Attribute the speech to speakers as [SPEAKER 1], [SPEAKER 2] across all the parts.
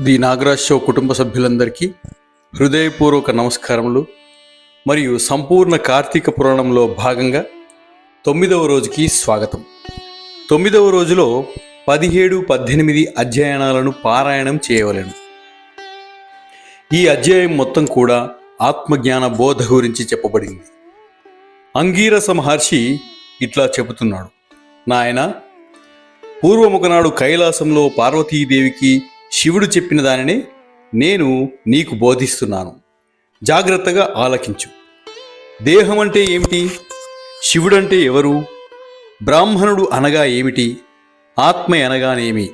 [SPEAKER 1] The Nagaraj show కుటుంబ సభ్యులందరికీ హృదయపూర్వక నమస్కారములు. మరియు సంపూర్ణ కార్తీక పురాణంలో భాగంగా 9వ రోజుకి స్వాగతం. 9వ రోజులో 17-18 అధ్యయనాలను పారాయణం చేయవలెను. ఈ అధ్యాయం మొత్తం కూడా ఆత్మజ్ఞాన బోధ గురించి చెప్పబడింది. అంగీరస మహర్షి ఇట్లా చెబుతున్నాడు: నాయన, పూర్వముకనాడు కైలాసంలో పార్వతీదేవికి శివుడు చెప్పిన దానినే నేను నీకు బోధిస్తున్నాను. జాగ్రత్తగా ఆలకించు. దేహం అంటే ఏమిటి? శివుడంటే ఎవరు? బ్రాహ్మణుడు అనగా ఏమిటి? ఆత్మ అనగానేమి?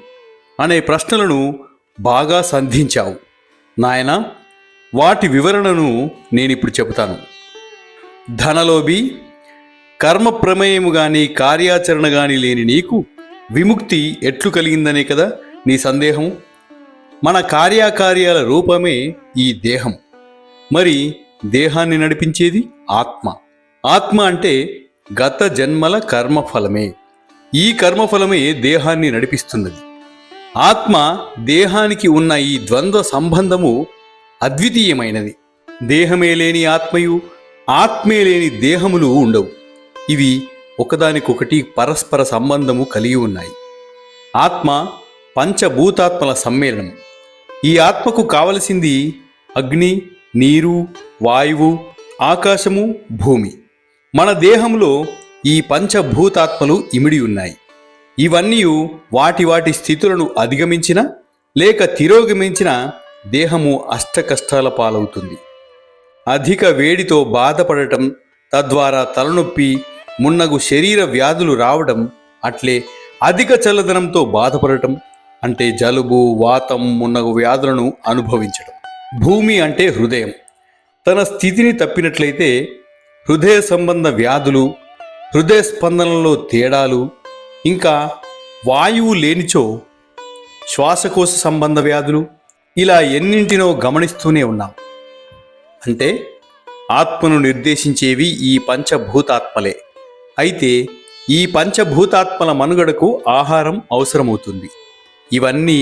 [SPEAKER 1] అనే ప్రశ్నలను బాగా సంధించావు నాయన. వాటి వివరణను నేనిప్పుడు చెబుతాను. ధనలోభి, కర్మ ప్రమేయము గాని కార్యాచరణ గాని లేని నీకు విముక్తి ఎట్లు కలిగిందనే కదా నీ సందేహం. మన కార్యకార్యాల రూపమే ఈ దేహం. మరి దేహాన్ని నడిపించేది ఆత్మ. ఆత్మ అంటే గత జన్మల కర్మఫలమే. ఈ కర్మఫలమే దేహాన్ని నడిపిస్తున్నది. ఆత్మ దేహానికి ఉన్న ఈ ద్వంద్వ సంబంధము అద్వితీయమైనది. దేహమే లేని ఆత్మయు, ఆత్మే లేని దేహములు ఉండవు. ఇవి ఒకదానికొకటి పరస్పర సంబంధము కలిగి ఉన్నాయి. ఆత్మ పంచభూతాత్మల సమ్మేళనము. ఈ ఆత్మకు కావలసింది అగ్ని, నీరు, వాయువు, ఆకాశము, భూమి. మన దేహంలో ఈ పంచభూతాత్మలు ఇమిడి ఉన్నాయి. ఇవన్నీ వాటి వాటి స్థితులను అధిగమించిన లేక తిరోగమించిన దేహము అష్టకష్టాల పాలవుతుంది. అధిక వేడితో బాధపడటం, తద్వారా తలనొప్పి మున్నగు శరీర వ్యాధులు రావడం, అట్లే అధిక చల్లదనంతో బాధపడటం అంటే జలుబు, వాతం మున్నగు వ్యాధులను అనుభవించడం. భూమి అంటే హృదయం. తన స్థితిని తప్పినట్లయితే హృదయ సంబంధ వ్యాధులు, హృదయ స్పందనలో తేడాలు, ఇంకా వాయువు లేనిచో శ్వాసకోశ సంబంధ వ్యాధులు, ఇలా ఎన్నింటినో గమనిస్తూనే ఉన్నాం. అంటే ఆత్మను నిర్దేశించేవి ఈ పంచభూతాత్మలే. అయితే ఈ పంచభూతాత్మల మనుగడకు ఆహారం అవసరమవుతుంది. ఇవన్నీ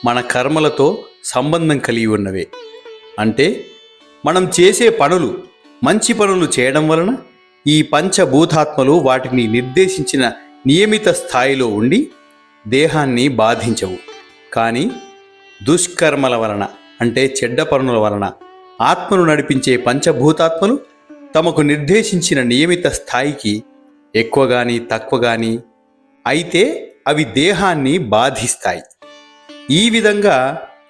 [SPEAKER 1] మన కర్మలతో సంబంధం కలిగి ఉన్నవే. అంటే మనం చేసే పనులు, మంచి పనులు చేయడం వలన ఈ పంచభూతాత్మలు వాటిని నిర్దేశించిన నియమిత స్థాయిలో ఉండి దేహాన్ని బాధించవు. కానీ దుష్కర్మల వలన అంటే చెడ్డ పనుల వలన ఆత్మను నడిపించే పంచభూతాత్మలు తమకు నిర్దేశించిన నియమిత స్థాయికి ఎక్కువ కానీ తక్కువ కానీ అయితే అవి దేహాన్ని బాధిస్తాయి. ఈ విధంగా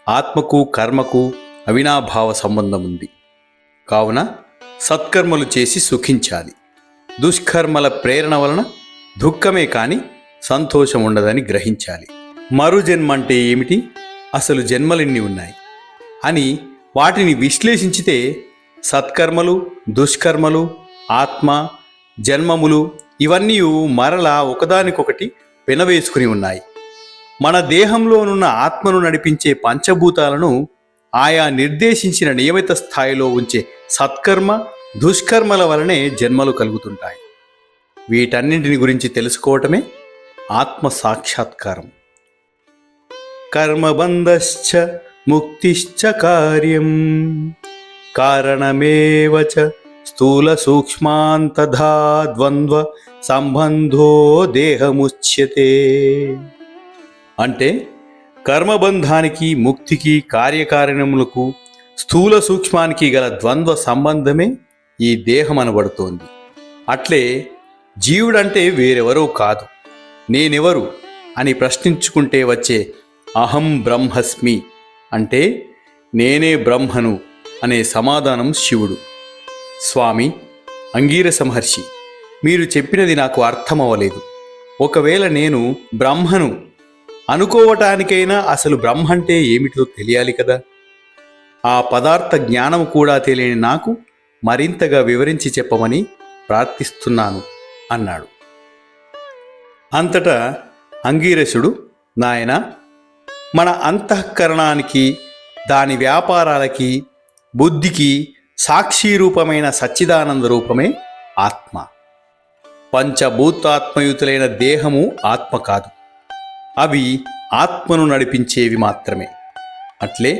[SPEAKER 1] ఆత్మకు కర్మకు అవినాభావ సంబంధం ఉంది. కావున సత్కర్మలు చేసి సుఖించాలి. దుష్కర్మల ప్రేరణ వలన దుఃఖమే కానీ సంతోషం ఉండదని గ్రహించాలి. మరు జన్మ అంటే ఏమిటి, అసలు జన్మలెన్ని ఉన్నాయి అని వాటిని విశ్లేషించితే సత్కర్మలు, దుష్కర్మలు, ఆత్మ, జన్మములు ఇవన్నీ మరలా ఒకదానికొకటి పెనవేసుకుని ఉన్నాయి. మన దేహంలోనున్న ఆత్మను నడిపించే పంచభూతాలను ఆయా నిర్దేశించిన నియమిత స్థాయిలో ఉంచే సత్కర్మ, దుష్కర్మల వలనే జన్మలు కలుగుతుంటాయి. వీటన్నింటిని గురించి తెలుసుకోవటమే ఆత్మ సాక్షాత్కారం. కర్మబంధశ్చ ముక్తిశ్చ కార్యం కారణమేవచ స్థూల సూక్ష్మాంతధా ద్వంద్వ సంబంధో దేహముచ్యతే. అంటే కర్మబంధానికి, ముక్తికి, కార్యకారణములకు, స్థూల సూక్ష్మానికి గల ద్వంద్వ సంబంధమే ఈ దేహం అనబడుతోంది. అట్లే జీవుడంటే వేరెవరో కాదు, నేనెవరు అని ప్రశ్నించుకుంటే వచ్చే అహం బ్రహ్మస్మి అంటే నేనే బ్రహ్మను అనే సమాధానం శివుడు. స్వామి అంగీరస మహర్షి, మీరు చెప్పినది నాకు అర్థమవలేదు. ఒకవేళ నేను బ్రహ్మను అనుకోవటానికైనా అసలు బ్రహ్మ అంటే ఏమిటో తెలియాలి కదా. ఆ పదార్థ జ్ఞానం కూడా తెలియని నాకు మరింతగా వివరించి చెప్పమని ప్రార్థిస్తున్నాను అన్నాడు. అంతటా అంగీరసుడు, నాయన, మన అంతఃకరణానికి, దాని వ్యాపారాలకి, బుద్ధికి సాక్షిరూపమైన సచ్చిదానంద రూపమే ఆత్మ. పంచభూతాత్మయుతులైన దేహము ఆత్మ కాదు, అవి ఆత్మను నడిపించేవి మాత్రమే. అట్లే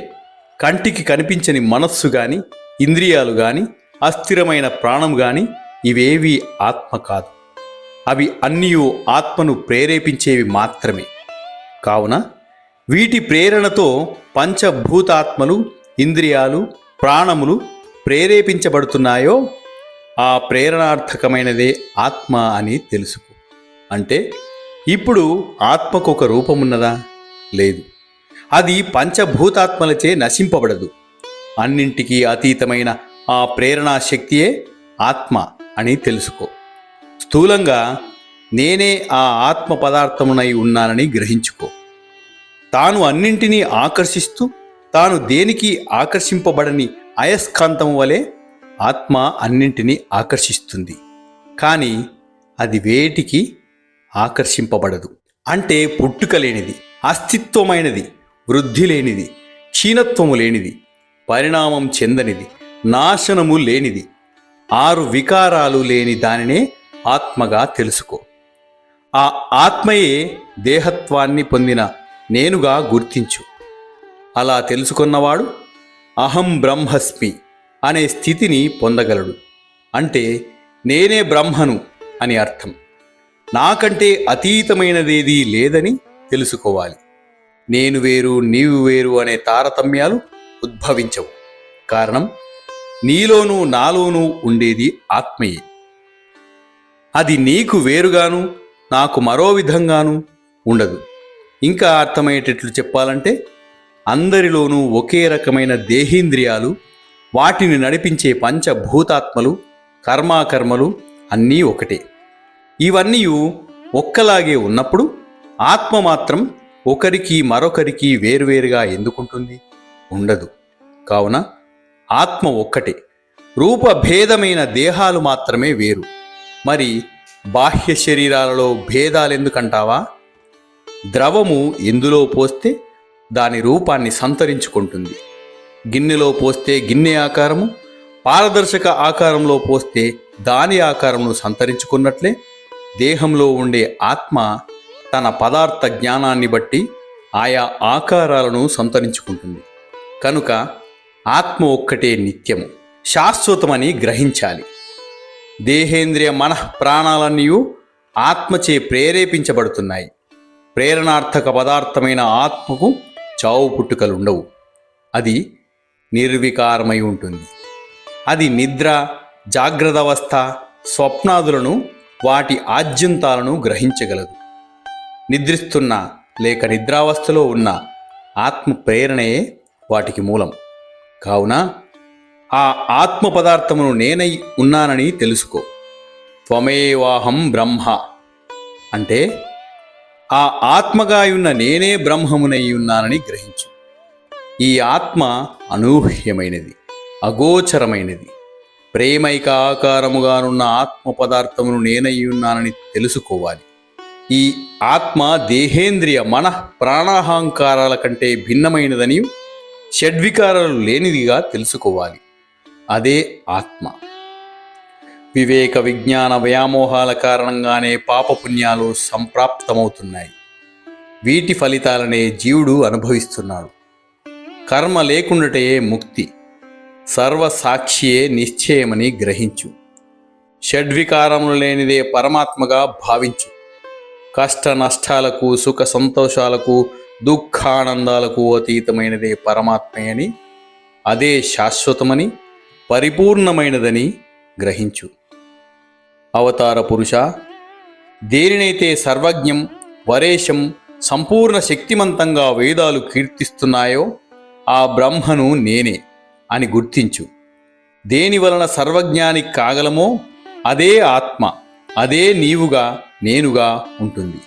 [SPEAKER 1] కంటికి కనిపించని మనస్సు గాని, ఇంద్రియాలు గాని, అస్థిరమైన ప్రాణం గాని ఇవేవీ ఆత్మ కాదు. అవి అన్నీ ఆత్మను ప్రేరేపించేవి మాత్రమే. కావున వీటి ప్రేరణతో పంచభూతాత్మలు, ఇంద్రియాలు, ప్రాణములు ప్రేరేపించబడుతున్నాయో ఆ ప్రేరణార్థకమైనదే ఆత్మ అని తెలుసుకో. అంటే ఇప్పుడు ఆత్మకు ఒక రూపమున్నదా? లేదు. అది పంచభూతాత్మలచే నశింపబడదు. అన్నింటికీ అతీతమైన ఆ ప్రేరణా శక్తియే ఆత్మ అని తెలుసుకో. స్థూలంగా నేనే ఆ ఆత్మ పదార్థమునై ఉన్నానని గ్రహించుకో. తాను అన్నింటినీ ఆకర్షిస్తూ తాను దేనికి ఆకర్షింపబడని అయస్కాంతం వలె ఆత్మ అన్నింటినీ ఆకర్షిస్తుంది. కానీ అది వేటికి ఆకర్షింపబడదు. అంటే పుట్టుక లేనిది, అస్తిత్వమైనది, వృద్ధి లేనిది, క్షీణత్వము లేనిది, పరిణామం చెందనిది, నాశనము లేనిది, 6 వికారాలు లేని దానినే ఆత్మగా తెలుసుకో. ఆ ఆత్మయే దేహత్వాన్ని పొందిన నేనుగా గుర్తించు. అలా తెలుసుకున్నవాడు అహం బ్రహ్మస్మి అనే స్థితిని పొందగలడు. అంటే నేనే బ్రహ్మను అని అర్థం. నాకంటే అతీతమైనదేదీ లేదని తెలుసుకోవాలి. నేను వేరు, నీవు వేరు అనే తారతమ్యాలు ఉద్భవించవు. కారణం నీలోనూ నాలోనూ ఉండేది ఆత్మయే. అది నీకు వేరుగాను, నాకు మరో విధంగాను ఉండదు. ఇంకా అర్థమయ్యేటట్లు చెప్పాలంటే అందరిలోనూ ఒకే రకమైన దేహేంద్రియాలు, వాటిని నడిపించే పంచభూతాత్మలు, కర్మాకర్మలు అన్నీ ఒకటే. ఇవన్నీ ఒక్కలాగే ఉన్నప్పుడు ఆత్మ మాత్రం ఒకరికి మరొకరికి వేరువేరుగా ఎందుకుంటుంది? ఉండదు. కావున ఆత్మ ఒక్కటే. రూపభేదమైన దేహాలు మాత్రమే వేరు. మరి బాహ్య శరీరాలలో భేదాలెందుకంటావా? ద్రవము ఎందులో పోస్తే దాని రూపాన్ని సంతరించుకుంటుంది. గిన్నెలో పోస్తే గిన్నె ఆకారము, పారదర్శక ఆకారంలో పోస్తే దాని ఆకారమును సంతరించుకున్నట్లే దేహంలో ఉండే ఆత్మ తన పదార్థ జ్ఞానాన్ని బట్టి ఆయా ఆకారాలను సంతరించుకుంటుంది. కనుక ఆత్మ ఒక్కటే నిత్యము, శాశ్వతమని గ్రహించాలి. దేహేంద్రియ మనః ప్రాణాలన్నీ ఆత్మచే ప్రేరేపించబడుతున్నాయి. ప్రేరణార్థక పదార్థమైన ఆత్మకు చావు పుట్టుకలుండవు. అది నిర్వికారమై ఉంటుంది. అది నిద్ర, జాగ్రత్తవస్థ, స్వప్నాదులను, వాటి ఆద్యంతాలను గ్రహించగలదు. నిద్రిస్తున్న లేక నిద్రావస్థలో ఉన్న ఆత్మ ప్రేరణయే వాటికి మూలం. కావున ఆ ఆత్మ పదార్థమును నేనై ఉన్నానని తెలుసుకో. త్వమేవాహం బ్రహ్మ అంటే ఆ ఆత్మగాయున్న నేనే బ్రహ్మమునై ఉన్నానని గ్రహించు. ఈ ఆత్మ అనూహ్యమైనది, అగోచరమైనది. ప్రేమైక ఆకారముగానున్న ఆత్మ పదార్థమును నేనై ఉన్నానని తెలుసుకోవాలి. ఈ ఆత్మ దేహేంద్రియ మనః ప్రాణాహంకారాల కంటే భిన్నమైనదని, షడ్వికారాలు లేనిదిగా తెలుసుకోవాలి. అదే ఆత్మ. వివేక విజ్ఞాన వ్యామోహాల కారణంగానే పాపపుణ్యాలు సంప్రాప్తమవుతున్నాయి. వీటి ఫలితాలనే జీవుడు అనుభవిస్తున్నాడు. కర్మ లేకుండాటే ముక్తి, సర్వసాక్షియే నిశ్చయమని గ్రహించు. షడ్వికారములు లేనిదే పరమాత్మగా భావించు. కష్ట నష్టాలకు, సుఖ సంతోషాలకు, దుఃఖానందాలకు అతీతమైనదే పరమాత్మయని, అదే శాశ్వతమని, పరిపూర్ణమైనదని గ్రహించు. అవతార పురుష, దేనినైతే సర్వజ్ఞం, వరేశం, సంపూర్ణ శక్తిమంతంగా వేదాలు కీర్తిస్తున్నాయో ఆ బ్రహ్మను నేనే అని గుర్తించు. దేని వలన సర్వజ్ఞాని కాగలమో అదే ఆత్మ, అదే నీవుగా, నేనుగా ఉంటుంది.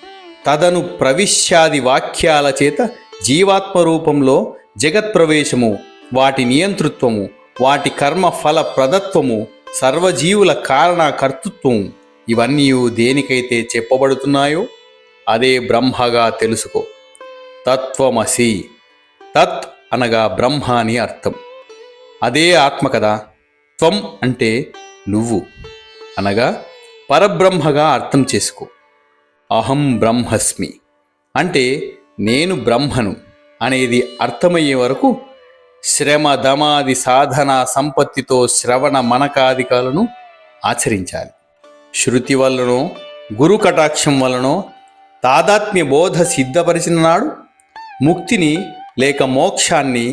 [SPEAKER 1] తదను ప్రవిశ్యాది వాక్యాల చేత జీవాత్మ రూపంలో జగత్ప్రవేశము, వాటి నియంతృత్వము, వాటి కర్మ ఫల ప్రదత్వము, సర్వజీవుల కారణ కర్తృత్వము ఇవన్నీ దేనికైతే చెప్పబడుతున్నాయో అదే బ్రహ్మగా తెలుసుకో. తత్వమసి, తత్ అనగా బ్రహ్మ అని అర్థం. అదే ఆత్మ కదా. త్వం అంటే నువ్వు అనగా పరబ్రహ్మగా అర్థం చేసుకో. అహం బ్రహ్మస్మి అంటే నేను బ్రహ్మను అనేది అర్థమయ్యే వరకు శ్రమ దమాది సాధన సంపత్తితో శ్రవణ మనకాదికాలను ఆచరించాలి. శృతి వల్లనో గురు కటాక్షం వలనో తాదాత్మ్య బోధ సిద్ధపరిచిన నాడు ముక్తిని లేక మోక్షాన్ని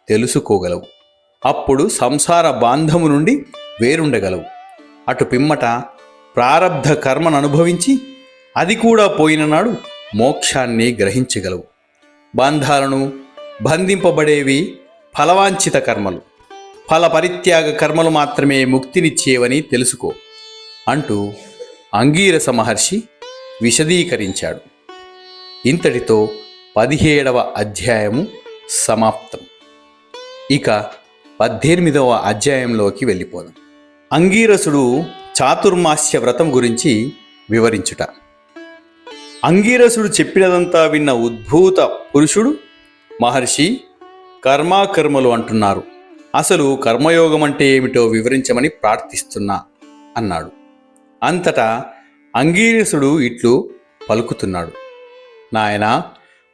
[SPEAKER 1] తెలుసుకోగలవు. అప్పుడు సంసార బాంధము నుండి వేరుండగలవు. అటు పిమ్మట ప్రారబ్ధ కర్మను అనుభవించి అది కూడా పోయిన నాడు మోక్షాన్ని గ్రహించగలవు. బంధాలను బంధింపబడేవి ఫలవాంఛిత కర్మలు, ఫల పరిత్యాగ కర్మలు మాత్రమే ముక్తినిచ్చేవని తెలుసుకో అంటూ అంగీరస మహర్షి విశదీకరించాడు. ఇంతటితో 17వ అధ్యాయము సమాప్తం. ఇక 18వ అధ్యాయంలోకి వెళ్ళిపోదాం. అంగీరసుడు చాతుర్మాస్య వ్రతం గురించి వివరించుట. అంగీరసుడు చెప్పినదంతా విన్న ఉద్భూత పురుషుడు, మహర్షి, కర్మాకర్మలు అంటున్నారు, అసలు కర్మయోగం అంటే ఏమిటో వివరించమని ప్రార్థిస్తున్నా అన్నాడు. అంతటా అంగీరసుడు ఇట్లు పలుకుతున్నాడు. నాయనా,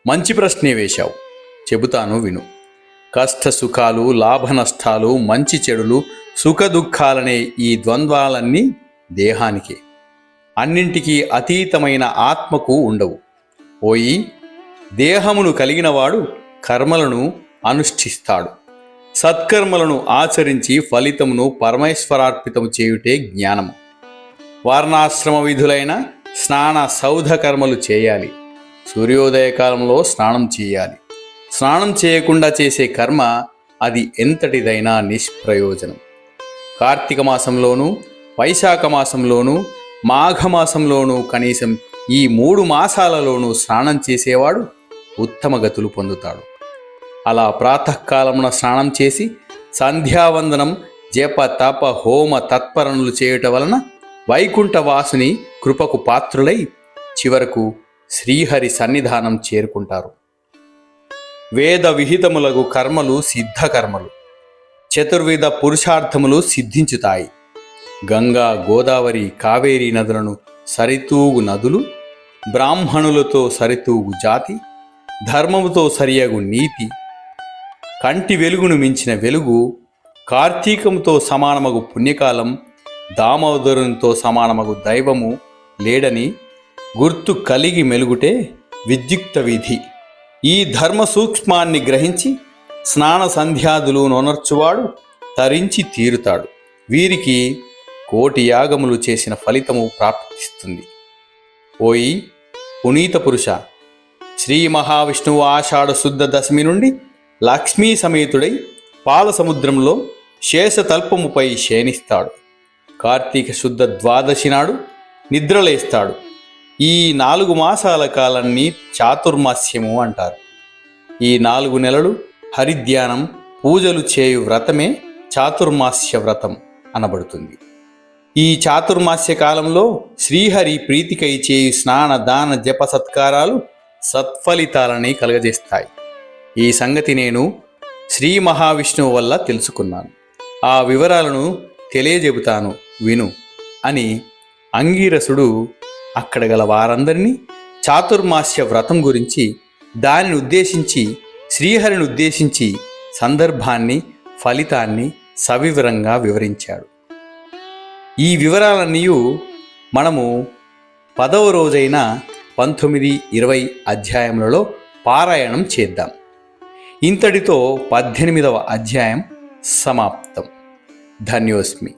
[SPEAKER 1] మంచి ప్రశ్నే వేశావు, చెబుతాను విను. కష్ట సుఖాలు, లాభ నష్టాలు, మంచి చెడులు, సుఖ దుఃఖాలనే ఈ ద్వంద్వాలన్నీ దేహానికే, అన్నింటికీ అతీతమైన ఆత్మకు ఉండవు. పోయి దేహమును కలిగినవాడు కర్మలను అనుష్ఠిస్తాడు. సత్కర్మలను ఆచరించి ఫలితమును పరమేశ్వరార్పితము చేయుటే జ్ఞానము. వర్ణాశ్రమ విధులైన స్నాన సౌధ కర్మలు చేయాలి. సూర్యోదయ కాలంలో స్నానం చేయాలి. స్నానం చేయకుండా చేసే కర్మ అది ఎంతటిదైనా నిష్ప్రయోజనం. కార్తీక మాసంలోనూ, వైశాఖ మాసంలోనూ, మాఘమాసంలోనూ కనీసం ఈ 3 మాసాలలోనూ స్నానం చేసేవాడు ఉత్తమ గతులు పొందుతాడు. అలా ప్రాతకాలమున స్నానం చేసి సంధ్యావందనం, జప తప హోమ తత్పరణలు చేయుట వలన వైకుంఠవాసుని కృపకు పాత్రులై చివరకు శ్రీహరి సన్నిధానం చేరుకుంటారు. వేద విహితములకు కర్మలు సిద్ధకర్మలు, చతుర్విధ పురుషార్థములు సిద్ధించుతాయి. గంగా, గోదావరి, కావేరీ నదులను సరితూగు నదులు, బ్రాహ్మణులతో సరితూగు జాతి, ధర్మముతో సరియగు నీతి, కంటి వెలుగును మించిన వెలుగు, కార్తీకముతో సమానమగు పుణ్యకాలం, దామోదరునితో సమానమగు దైవము లేడని గుర్తు కలిగి మెలుగుటే విద్యుక్త విధి. ఈ ధర్మ సూక్ష్మాన్ని గ్రహించి స్నాన సంధ్యాదులు నొనర్చువాడు తరించి తీరుతాడు. వీరికి 1,000,000 యాగములు చేసిన ఫలితము ప్రాప్తిస్తుంది. ఓయి పునీత పురుష, శ్రీ మహావిష్ణువు ఆషాఢ శుద్ధ దశమి నుండి లక్ష్మీ సమేతుడై పాల సముద్రంలో శేషతల్పముపై శయనిస్తాడు. కార్తీక శుద్ధ ద్వాదశి నాడు నిద్రలేస్తాడు. ఈ 4 మాసాల కాలాన్ని చాతుర్మాస్యము అంటారు. ఈ 4 నెలలు హరిధ్యానం, పూజలు చేయు వ్రతమే చాతుర్మాస్య వ్రతం అనబడుతుంది. ఈ చాతుర్మాస్య కాలంలో శ్రీహరి ప్రీతికై చేయు స్నాన దాన జప సత్కారాలు సత్ఫలితాలని కలుగజేస్తాయి. ఈ సంగతి నేను శ్రీ మహావిష్ణువు వల్ల తెలుసుకున్నాను. ఆ వివరాలను తెలియజెబుతాను విను అని అంగీరసుడు అక్కడ గల వారందరినీ చాతుర్మాస్య వ్రతం గురించి, దానిని ఉద్దేశించి, శ్రీహరిని ఉద్దేశించి సందర్భాన్ని, ఫలితాన్ని సవివరంగా వివరించాడు. ఈ వివరాలన్నీ మనము 10వ రోజైన 19, 20 అధ్యాయములలో పారాయణం చేద్దాం. ఇంతటితో 18వ అధ్యాయం సమాప్తం. ధన్యోస్మి.